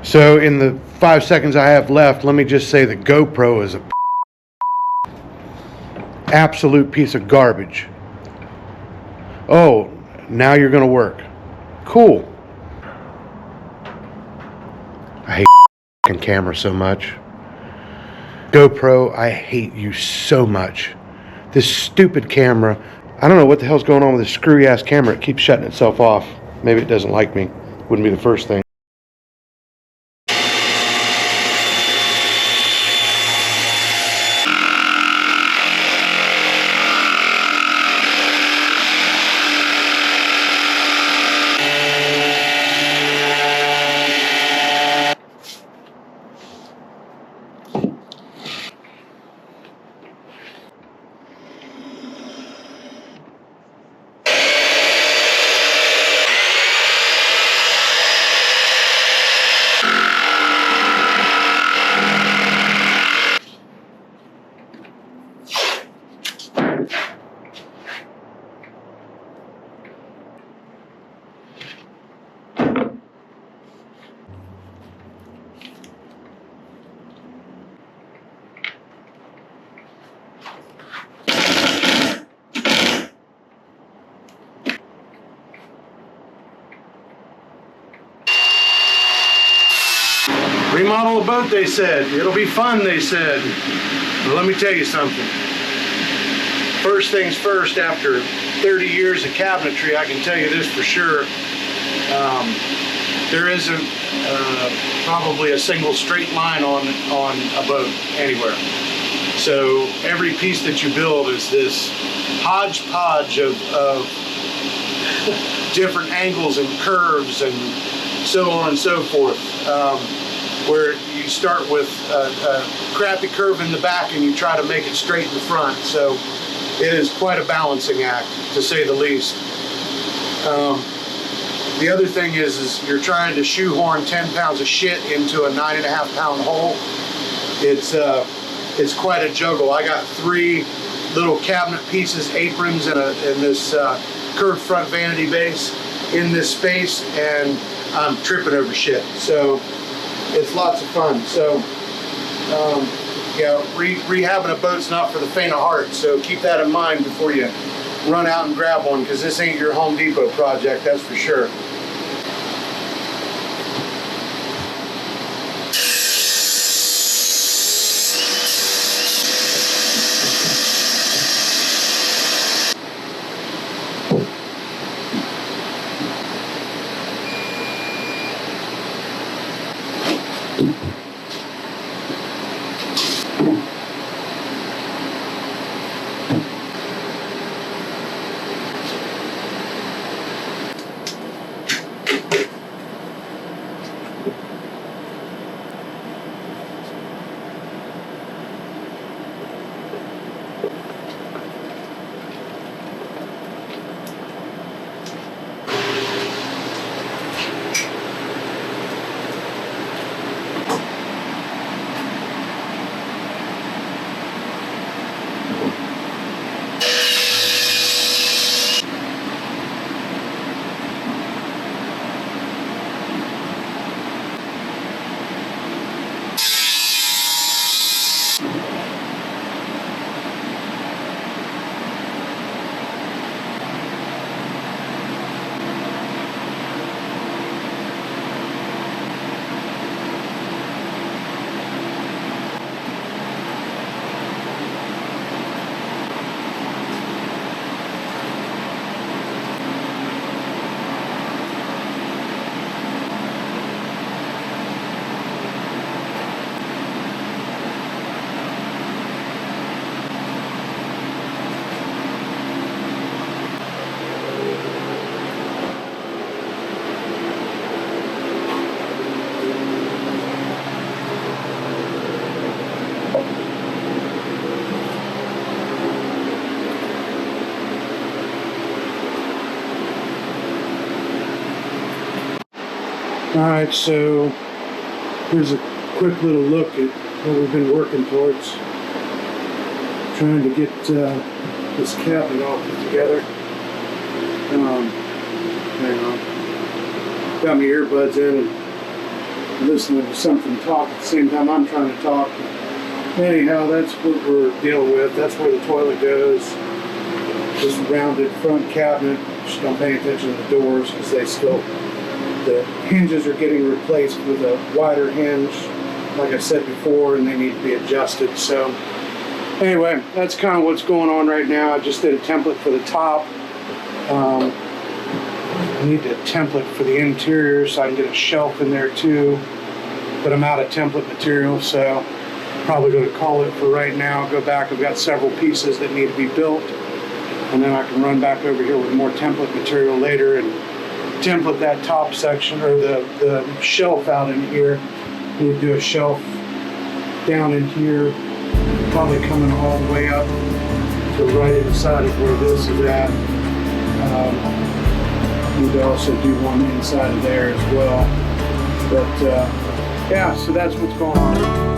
So in the 5 seconds I have left, let me just say the GoPro is a absolute piece of garbage. Oh, now you're gonna work. Cool. I hate fucking camera so much. GoPro, I hate you so much. This stupid camera, I don't know what the hell's going on with this screwy ass camera. It keeps shutting itself off. Maybe it doesn't like me. Wouldn't be the first thing. Remodel a boat, they said. It'll be fun, they said. But let me tell you something. First things first, after 30 years of cabinetry, I can tell you this for sure. There isn't probably a single straight line on a boat anywhere. So every piece that you build is this hodgepodge of different angles and curves and so on and so forth. Where you start with a crappy curve in the back and you try to make it straight in the front. So it is quite a balancing act, to say the least. The other thing is you're trying to shoehorn 10 pounds of shit into a 9.5 pound hole. It's quite a juggle. I got 3 little cabinet pieces, aprons, and this curved front vanity base in this space, and I'm tripping over shit. So it's lots of fun. So, yeah, rehabbing a boat's not for the faint of heart. So keep that in mind before you run out and grab one, because this ain't your Home Depot project, that's for sure. Alright, so here's a quick little look at what we've been working towards. Trying to get this cabinet all put together. Hang on. Got my earbuds in and listening to something talk at the same time I'm trying to talk. Anyhow, that's what we're dealing with. That's where the toilet goes. This rounded front cabinet. Just don't pay attention to the doors because the hinges are getting replaced with a wider hinge, like I said before, and they need to be adjusted. So anyway, that's kind of what's going on right now. I just did a template for the top. I need a template for the interior so I can get a shelf in there too, but I'm out of template material, so probably going to call it for right now. Go back, I've got several pieces that need to be built, and then I can run back over here with more template material later and template that top section, or the shelf out in here. Need to do a shelf down in here, probably coming all the way up to right inside of where this is at. Need to also do one inside of there as well. But yeah, so that's what's going on.